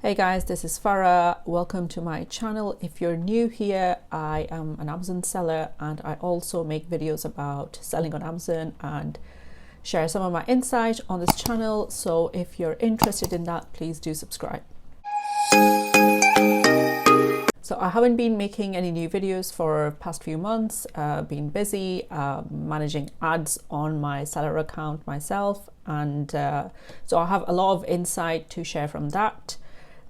Hey guys, this is Farah. Welcome to my channel. If you're new here, I am an Amazon seller and I also make videos about selling on Amazon and share some of my insight on this channel. So if you're interested in that, please do subscribe. So I haven't been making any new videos for past few months, been busy managing ads on my seller account myself, and so I have a lot of insight to share from that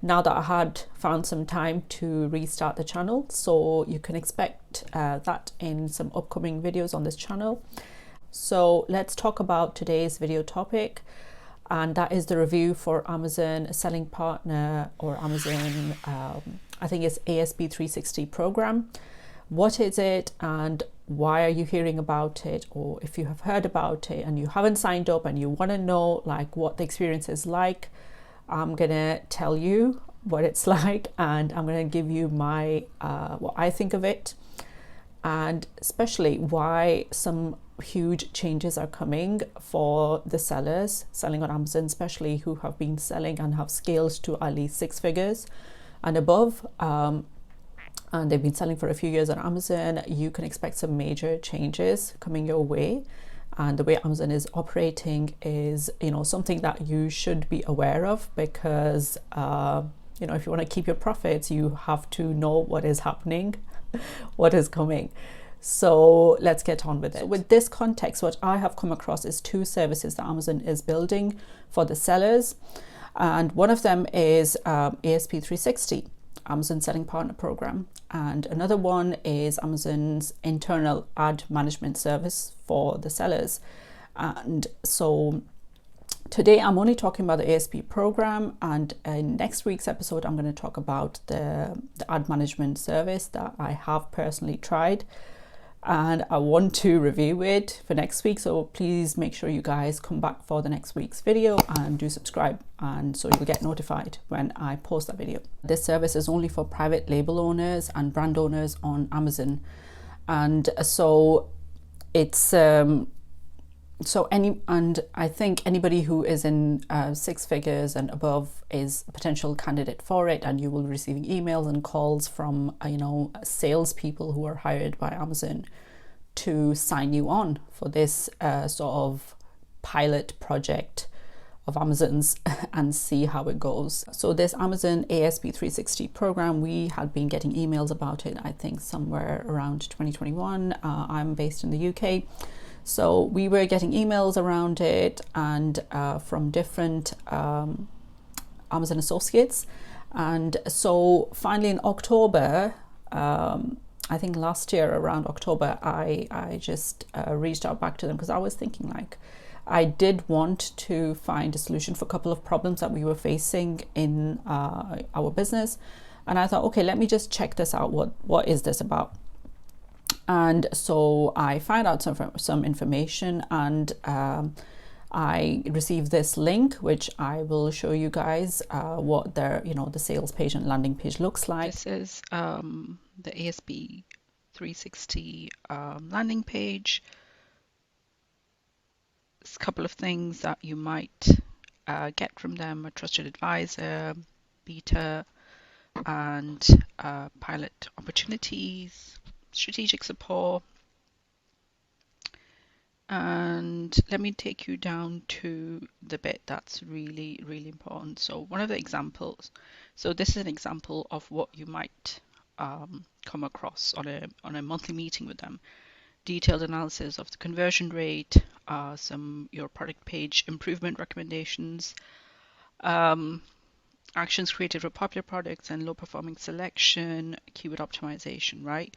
now that I had found some time to restart the channel. So you can expect that in some upcoming videos on this channel. So let's talk about today's video topic, and that is the review for Amazon Selling Partner or Amazon I think it's ASP 360 program. What is it and why are you hearing about it? Or if you have heard about it and you haven't signed up and you want to know like what the experience is like, I'm gonna tell you what it's like, and I'm gonna give you my what I think of it, and especially why some huge changes are coming for the sellers selling on Amazon, especially who have been selling and have scaled to at least 6 figures and above, and they've been selling for a few years on Amazon. You can expect some major changes coming your way, and the way Amazon is operating is, something that you should be aware of, because if you want to keep your profits, you have to know what is happening, what is coming. So let's get on with it. So with this context, what I have come across is 2 services that Amazon is building for the sellers. And one of them is ASP 360, Amazon Selling Partner Program. And another one is Amazon's internal ad management service for the sellers. And so today I'm only talking about the ASP program, and in next week's episode I'm going to talk about the ad management service that I have personally tried, and I want to review it for next week. So please make sure you guys come back for the next week's video and do subscribe, and so you'll get notified when I post that video. This service is only for private label owners and brand owners on Amazon, and so it's I think anybody who is in 6 figures and above is a potential candidate for it, and you will be receiving emails and calls from salespeople who are hired by Amazon to sign you on for this sort of pilot project of Amazon's and see how it goes. So this Amazon ASP 360 program, we had been getting emails about it, I think somewhere around 2021. I'm based in the UK. So we were getting emails around it, and from different Amazon associates. And so finally in October, I think last year around October, I just reached out back to them, because I was thinking like I did want to find a solution for a couple of problems that we were facing in our business. And I thought, okay, let me just check this out. What is this about? And so I found out some information, and I received this link, which I will show you guys what their, the sales page and landing page looks like. This is the ASP 360 landing page. There's a couple of things that you might get from them: a trusted advisor, beta, and pilot opportunities, strategic support. And let me take you down to the bit that's really, really important. So one of the examples, so this is an example of what you might come across on a monthly meeting with them. Detailed analysis of the conversion rate, some your product page improvement recommendations, actions created for popular products and low performing selection, keyword optimization, right?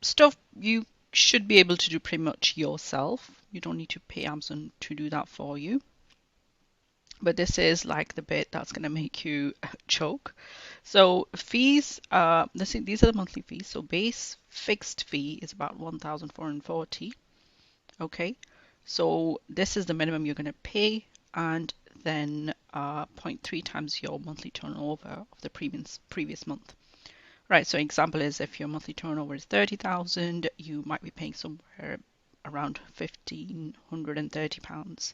Stuff you should be able to do pretty much yourself. You don't need to pay Amazon to do that for you. But this is like the bit that's going to make you choke. So fees, these are the monthly fees. So base fixed fee is about 1,440. Okay, so this is the minimum you're going to pay, and then 0.3 times your monthly turnover of the previous month. Right, so example is if your monthly turnover is 30,000, you might be paying somewhere around £1,530.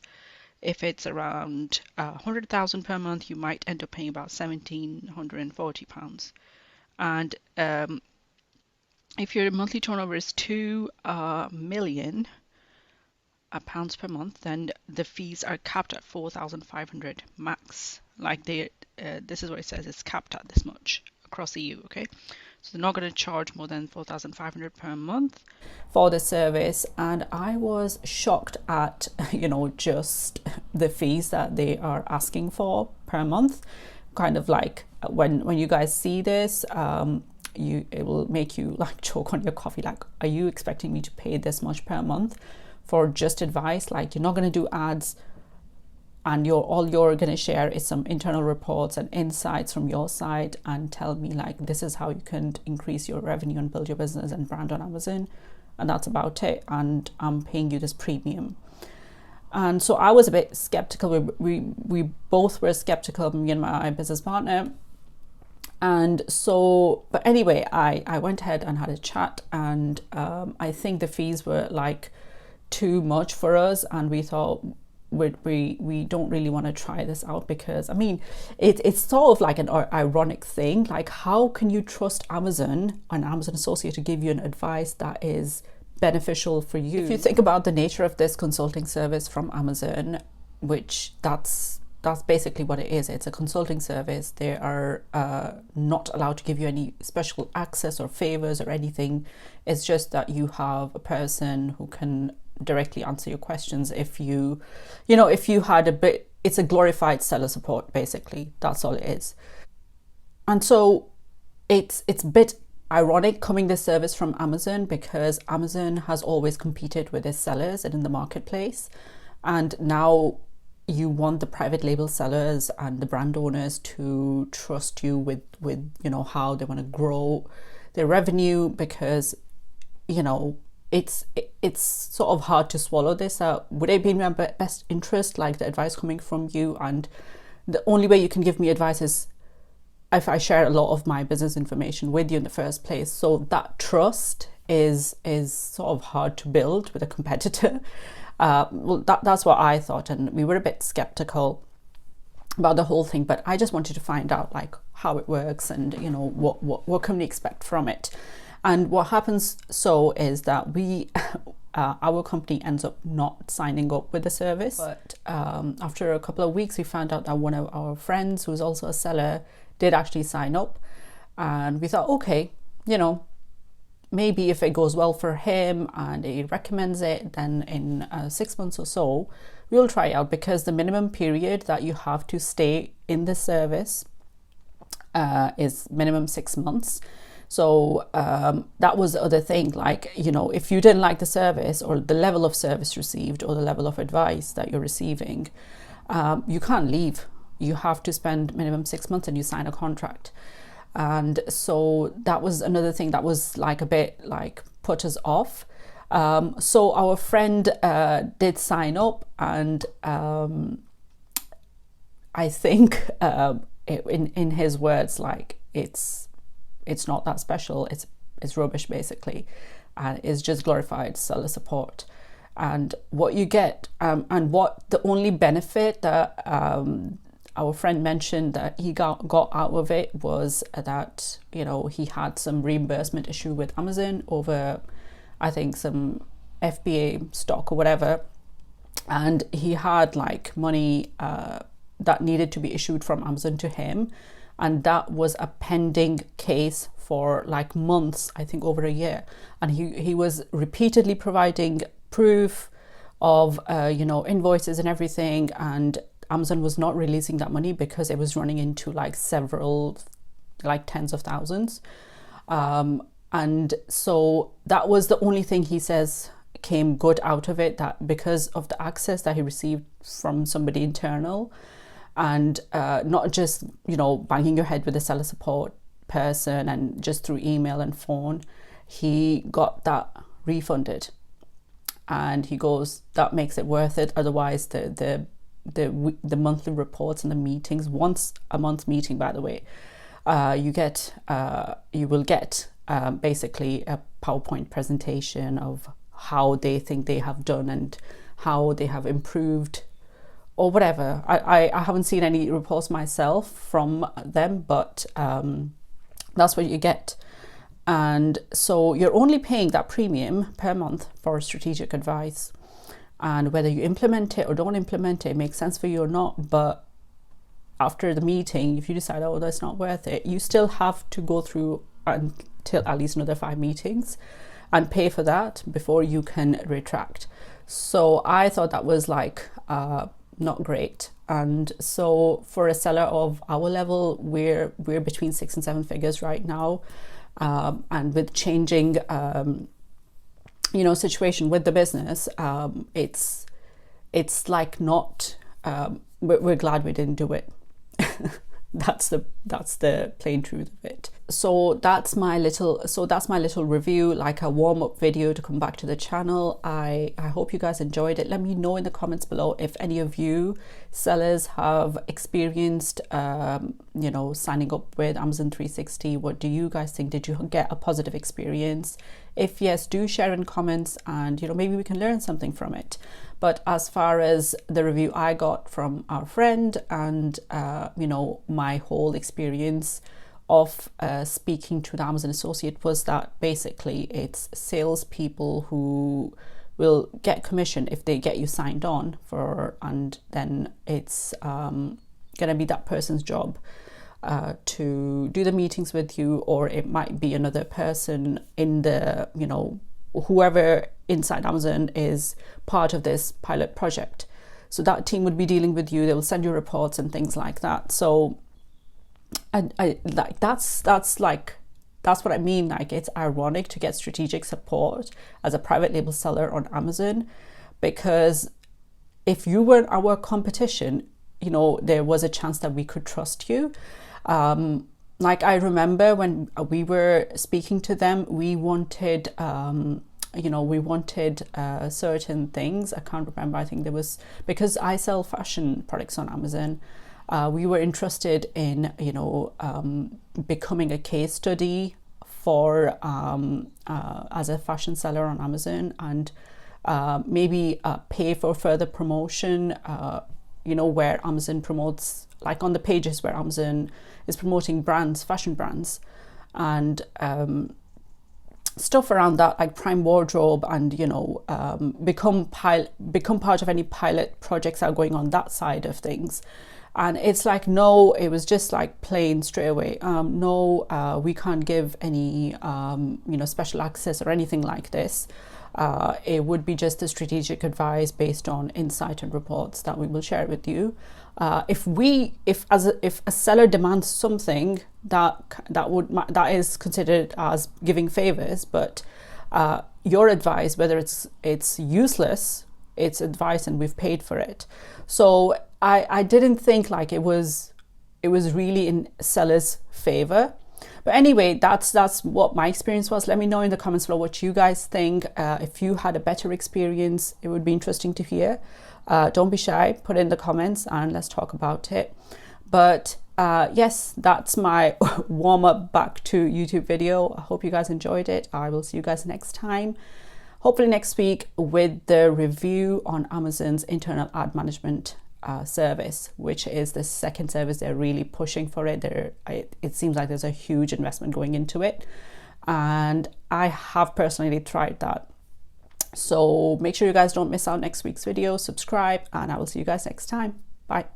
If it's around 100,000 per month, you might end up paying about £1,740. And if your monthly turnover is 2 million pounds per month, then the fees are capped at 4,500 max. Like this is what it says, it's capped at this much across the EU, okay? So they're not going to charge more than 4,500 per month for the service. And I was shocked at, just the fees that they are asking for per month. Kind of like when you guys see this, it will make you like choke on your coffee. Like, are you expecting me to pay this much per month for just advice? Like, you're not going to do ads, and all you're going to share is some internal reports and insights from your side and tell me like, this is how you can increase your revenue and build your business and brand on Amazon, and that's about it, and I'm paying you this premium. And so I was a bit skeptical. We both were skeptical, me and my business partner. And so, but anyway, I went ahead and had a chat, and I think the fees were like too much for us, and we thought we don't really want to try this out, because I mean, it's sort of like an ironic thing. Like, how can you trust Amazon, an Amazon associate, to give you an advice that is beneficial for you? If you think about the nature of this consulting service from Amazon, which that's basically what it is. It's a consulting service. They are not allowed to give you any special access or favors or anything. It's just that you have a person who can directly answer your questions. If you had a bit, it's a glorified seller support, basically. That's all it is. And so it's a bit ironic coming this service from Amazon, because Amazon has always competed with its sellers and in the marketplace, and now you want the private label sellers and the brand owners to trust you with how they want to grow their revenue, because it's sort of hard to swallow this. Would it be in my best interest, like the advice coming from you, and the only way you can give me advice is if I share a lot of my business information with you in the first place. So that trust is sort of hard to build with a competitor. Well, that's what I thought, and we were a bit skeptical about the whole thing, but I just wanted to find out like how it works and what can we expect from it. And what happens is that our company ends up not signing up with the service, but after a couple of weeks we found out that one of our friends, who's also a seller, did actually sign up, and we thought, okay, maybe if it goes well for him and he recommends it, then in 6 months or so we'll try out, because the minimum period that you have to stay in the service is minimum 6 months. So that was the other thing, like, if you didn't like the service or the level of service received or the level of advice that you're receiving, you can't leave. You have to spend minimum 6 months and you sign a contract. And so that was another thing that was like a bit like put us off. So our friend did sign up, and I think in his words, like, it's not that special. It's rubbish, basically, and it's just glorified seller support. And what you get, and what the only benefit that our friend mentioned that he got out of it was that he had some reimbursement issue with Amazon over, I think, some FBA stock or whatever, and he had like money that needed to be issued from Amazon to him, and that was a pending case for like months, I think over a year, and he was repeatedly providing proof of invoices and everything, and Amazon was not releasing that money because it was running into like several, like tens of thousands, and so that was the only thing he says came good out of it, that because of the access that he received from somebody internal, and not just banging your head with a seller support person and just through email and phone, he got that refunded, and he goes, that makes it worth it. Otherwise the monthly reports and the meetings, once a month meeting, by the way, you will get basically a PowerPoint presentation of how they think they have done and how they have improved or whatever. I haven't seen any reports myself from them, but that's what you get. And so you're only paying that premium per month for strategic advice. And whether you implement it or don't implement it, makes sense for you or not. But after the meeting, if you decide, oh, that's not worth it, you still have to go through until at least another 5 meetings and pay for that before you can retract. So I thought that was like not great. And so for a seller of our level, we're between 6 and 7 figures right now. And with changing situation with the business, it's like not we're glad we didn't do it. That's the plain truth of it. So that's my little review, like a warm-up video to come back to the channel. I hope you guys enjoyed it. Let me know in the comments below if any of you sellers have experienced signing up with Amazon 360. What do you guys think? Did you get a positive experience? If yes, do share in comments, and maybe we can learn something from it. But as far as the review I got from our friend and my whole experience of speaking to the Amazon associate was that basically it's salespeople who will get commission if they get you signed on and then it's gonna be that person's job to do the meetings with you, or it might be another person in the whoever inside Amazon is part of this pilot project. So that team would be dealing with you. They will send you reports and things like that. So I like that's what I mean. Like, it's ironic to get strategic support as a private label seller on Amazon, because if you were our competition, there was a chance that we could trust you. Like, I remember when we were speaking to them, we wanted certain things. I can't remember. I think there was, because I sell fashion products on Amazon, we were interested in becoming a case study for as a fashion seller on Amazon, and maybe pay for further promotion, where Amazon promotes, like on the pages where Amazon is promoting brands, fashion brands, and stuff around that, like Prime Wardrobe, and become part of any pilot projects that are going on that side of things. And it's like, no, it was just like plain straight away, no, we can't give any special access or anything like this. It would be just the strategic advice based on insight and reports that we will share with you. If a seller demands something, that is considered as giving favors, but your advice, whether it's useless, it's advice and we've paid for it. So I didn't think like it was really in seller's favor. But anyway, that's what my experience was. Let me know in the comments below what you guys think. If you had a better experience, it would be interesting to hear. Don't be shy, put it in the comments and let's talk about it. But yes, that's my warm-up back to YouTube video. I hope you guys enjoyed it. I will see you guys next time, hopefully next week, with the review on Amazon's internal ad management service, which is the second service they're really pushing for it. It seems like there's a huge investment going into it, and I have personally tried that. So make sure you guys don't miss out next week's video. Subscribe, and I will see you guys next time. Bye.